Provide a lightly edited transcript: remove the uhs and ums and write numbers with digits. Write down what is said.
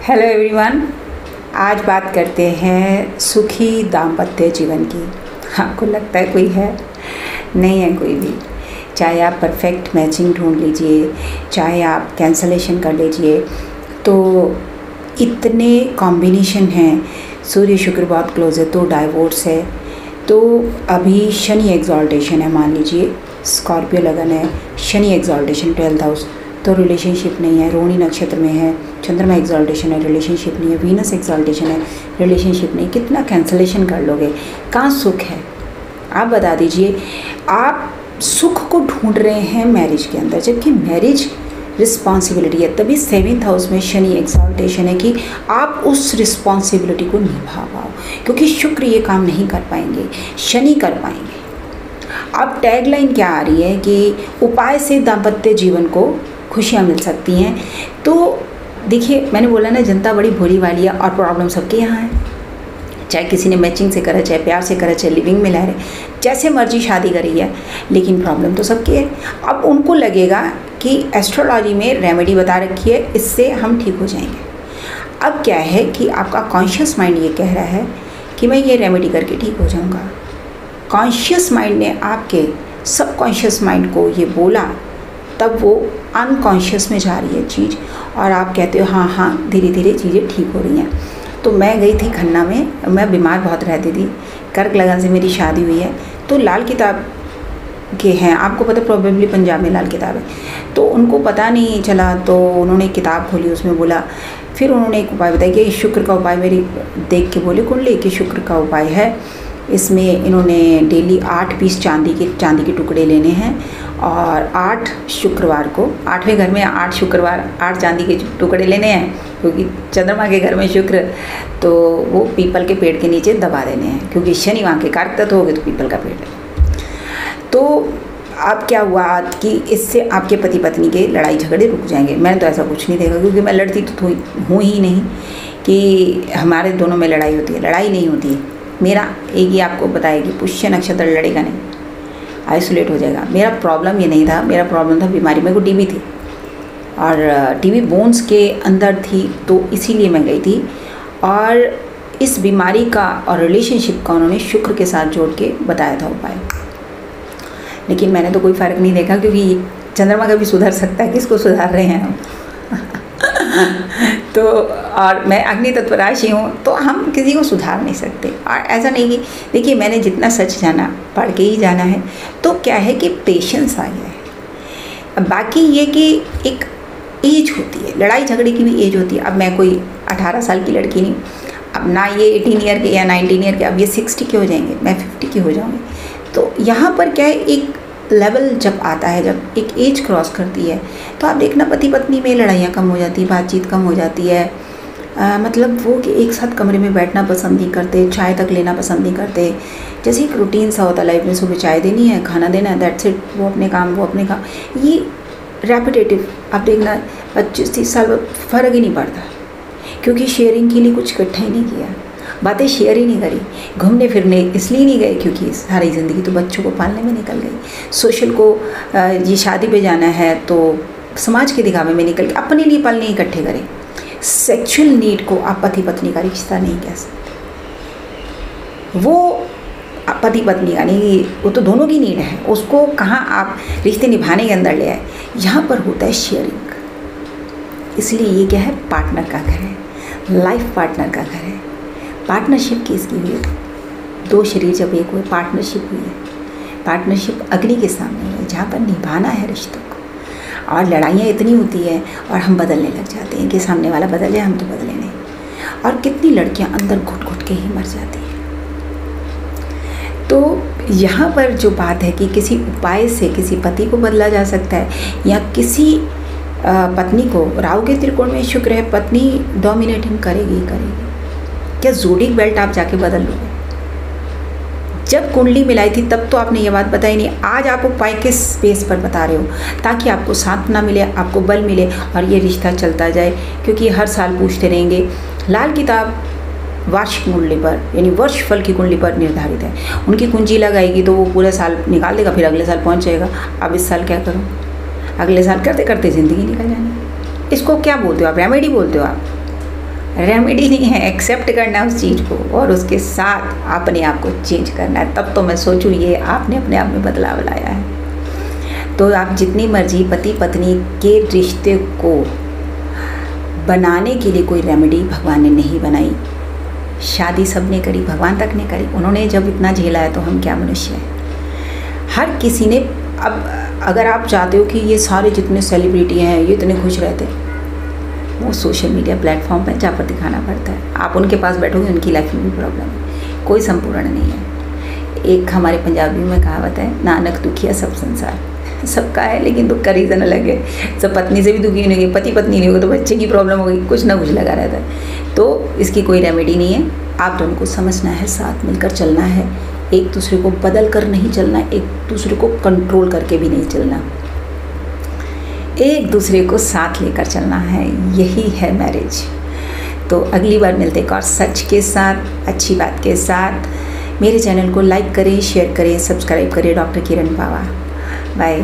Hello everyone. आज बात करते हैं सुखी दाम्पत्य जीवन की। आपको लगता है कोई है? नहीं है कोई भी। चाहे आप परफेक्ट मैचिंग ढूंढ लीजिए, चाहे आप कैंसलेशन कर लीजिए, तो इतने कॉम्बिनेशन हैं। सूर्य शुक्र बहुत क्लोज है तो डाइवोर्स है, तो अभी शनि एग्जॉल्टेशन है, मान लीजिए स्कॉर्पियो लगन है, शनि एग्जॉल्टेशन 12th हाउस, तो रिलेशनशिप नहीं है। रोहिणी नक्षत्र में है, चंद्रमा एग्जॉल्टेशन है, रिलेशनशिप नहीं है। वीनस एग्जॉल्टेशन है, रिलेशनशिप नहीं। कितना कैंसलेशन कर लोगे? कहाँ सुख है? आप बता दीजिए। आप सुख को ढूंढ रहे हैं मैरिज के अंदर, जबकि मैरिज रिस्पॉन्सिबिलिटी है। तभी 7th हाउस में शनि एग्जॉल्टेशन है कि आप उस रिस्पॉन्सिबिलिटी को निभा पाओ, क्योंकि शुक्र ये काम नहीं कर पाएंगे, शनि कर पाएंगे। अब टैगलाइन क्या आ रही है कि उपाय से दाम्पत्य जीवन को खुशियाँ मिल सकती हैं। तो देखिए, मैंने बोला ना, जनता बड़ी भोली वाली है और प्रॉब्लम सबके यहाँ है। चाहे किसी ने मैचिंग से करा, चाहे प्यार से करा, चाहे लिविंग में ला रहे, जैसे मर्जी शादी करी है, लेकिन प्रॉब्लम तो सबकी है। अब उनको लगेगा कि एस्ट्रोलॉजी में रेमेडी बता रखी है, इससे हम ठीक हो जाएंगे। अब क्या है कि आपका कॉन्शियस माइंड ये कह रहा है कि मैं ये रेमेडी करके ठीक हो जाऊँगा। कॉन्शियस माइंड ने आपके सबकॉन्शियस माइंड को ये बोला, तब वो अनकॉन्शियस में जा रही है चीज़, और आप कहते हो हाँ हाँ धीरे धीरे चीज़ें ठीक हो रही हैं। तो मैं गई थी खन्ना में, मैं बीमार बहुत रहती थी, कर्क लगन से मेरी शादी हुई है, तो लाल किताब के हैं, आपको पता प्रोबेबली पंजाब में लाल किताब है, तो उनको पता नहीं चला, तो उन्होंने किताब खोली, उसमें बोला, फिर उन्होंने एक उपाय बताया कि शुक्र का उपाय, मेरी देख के बोले कुंडली कि शुक्र का उपाय है। इसमें इन्होंने डेली 8 पीस चांदी के टुकड़े लेने हैं, और 8 शुक्रवार को, 8वें घर में 8 शुक्रवार 8 चांदी के टुकड़े लेने हैं, क्योंकि चंद्रमा के घर में शुक्र, तो वो पीपल के पेड़ के नीचे दबा देने हैं, क्योंकि शनि वहाँ के कारक तत्व हो गए, तो पीपल का पेड़ है। तो अब क्या हुआ कि इससे आपके पति पत्नी के लड़ाई झगड़े रुक जाएंगे। मैंने तो ऐसा कुछ नहीं देखा, क्योंकि मैं लड़ती तो हूँ ही नहीं कि हमारे दोनों में लड़ाई होती है। लड़ाई नहीं होती है। मेरा एक ही आपको बताया कि पुष्य नक्षत्र लड़ेगा नहीं, आइसोलेट हो जाएगा। मेरा प्रॉब्लम ये नहीं था, मेरा प्रॉब्लम था बीमारी। मेरे को टीबी थी, और टीबी बोन्स के अंदर थी, तो इसीलिए मैं गई थी। और इस बीमारी का और रिलेशनशिप का उन्होंने शुक्र के साथ जोड़ के बताया था उपाय, लेकिन मैंने तो कोई फ़र्क नहीं देखा, क्योंकि चंद्रमा कभी सुधर सकता है, किसको सुधार रहे हैं हम। तो और मैं अग्नि तत्व राशि हूँ, तो हम किसी को सुधार नहीं सकते। और ऐसा नहीं कि देखिए, मैंने जितना सच जाना पढ़ के ही जाना है, तो क्या है कि पेशेंस आ गया है। अब बाकी ये कि एक एज होती है, लड़ाई झगड़े की भी एज होती है। अब मैं कोई 18 साल की लड़की नहीं, अब ना ये 18 ईयर के या 19 ईयर के, अब ये 60 के हो जाएंगे, मैं 50 की हो जाऊँगी। तो यहाँ पर क्या है, एक लेवल जब आता है, जब एक एज क्रॉस करती है, तो आप देखना पति पत्नी में लड़ाइयाँ कम हो जाती है, बातचीत कम हो जाती है। मतलब वो कि एक साथ कमरे में बैठना पसंद नहीं करते, चाय तक लेना पसंद नहीं करते। जैसे एक रूटीन सा होता है लाइफ में, सुबह चाय देनी है, खाना देना है, दैट्स इट। वो अपने काम, वो अपने काम, ये रेपिटेटिव। आप देखना 25-30 साल बाद फ़र्क ही नहीं पड़ता, क्योंकि शेयरिंग के लिए कुछ इकट्ठा ही नहीं किया, बातें शेयर ही नहीं करी। घूमने फिरने इसलिए नहीं गए क्योंकि सारी ज़िंदगी तो बच्चों को पालने में निकल गई। सोशल को ये शादी पे जाना है तो समाज के दिखावे में निकल के अपने लिए पल नहीं इकट्ठे करें। सेक्सुअल नीड को आप पति पत्नी का रिश्ता नहीं कह सकते। वो पति पत्नी का नहीं, वो तो दोनों की नीड है। उसको कहाँ आप रिश्ते निभाने के अंदर ले आए। यहाँ पर होता है शेयरिंग। इसलिए ये क्या है, पार्टनर का घर है, लाइफ पार्टनर का घर है। पार्टनरशिप किसकी हुई है? 2 शरीर जब एक हुए, पार्टनरशिप हुई है। पार्टनरशिप अग्नि के सामने है, जहाँ पर निभाना है रिश्तों को। और लड़ाइयाँ इतनी होती है और हम बदलने लग जाते हैं कि सामने वाला बदल जाए, हम तो बदले नहीं। और कितनी लड़कियाँ अंदर घुट घुट के ही मर जाती हैं। तो यहाँ पर जो बात है कि किसी उपाय से किसी पति को बदला जा सकता है, या किसी पत्नी को, राहु के त्रिकोण में शुक्र है, पत्नी डोमिनेटिंग करेगी ही करेगी। क्या जोडिक बेल्ट आप जाके बदल लोगे? जब कुंडली मिलाई थी तब तो आपने ये बात बताई नहीं। आज आप उपाय किस स्पेस पर बता रहे हो, ताकि आपको सांत्वना मिले, आपको बल मिले और ये रिश्ता चलता जाए। क्योंकि हर साल पूछते रहेंगे। लाल किताब वार्षिक कुंडली पर, यानी वर्ष फल की कुंडली पर निर्धारित है। उनकी कुंजी लगाएगी तो वो पूरे साल निकाल देगा, फिर अगले साल पहुँच जाएगा। अब इस साल क्या करूँ? अगले साल करते करते ज़िंदगी निकल जानी। इसको क्या बोलते हो आप? रेमेडी बोलते हो आप? रेमेडी नहीं है, एक्सेप्ट करना है उस चीज़ को और उसके साथ अपने आप को चेंज करना है। तब तो मैं सोचूं ये आपने अपने आप में बदलाव लाया है। तो आप जितनी मर्जी पति पत्नी के रिश्ते को बनाने के लिए कोई रेमेडी भगवान ने नहीं बनाई। शादी सबने करी, भगवान तक ने करी। उन्होंने जब इतना झेला है तो हम क्या मनुष्य हैं। हर किसी ने, अब अगर आप चाहते हो कि ये सारे जितने सेलिब्रिटी हैं ये इतने खुश रहते, वो सोशल मीडिया प्लेटफॉर्म पर जहाँ पर दिखाना पड़ता है। आप उनके पास बैठोगे उनकी लाइफ में भी प्रॉब्लम है, कोई संपूर्ण नहीं है। एक हमारे पंजाबी में कहावत है, नानक दुखिया सब संसार। सबका है लेकिन दुख का रीज़न अलग है। सब पत्नी से भी दुखी नहीं होगी, पति पत्नी नहीं होगा तो बच्चे की प्रॉब्लम होगी, कुछ ना कुछ लगा रहता है। तो इसकी कोई रेमेडी नहीं है। आप दोनों को समझना है, साथ मिलकर चलना है, एक दूसरे को बदल कर नहीं चलना, एक दूसरे को कंट्रोल करके भी नहीं चलना, एक दूसरे को साथ लेकर चलना है। यही है मैरिज। तो अगली बार मिलते हैं एक और सच के साथ, अच्छी बात के साथ। मेरे चैनल को लाइक करें, शेयर करें, सब्सक्राइब करें। डॉक्टर किरण बावा। बाय।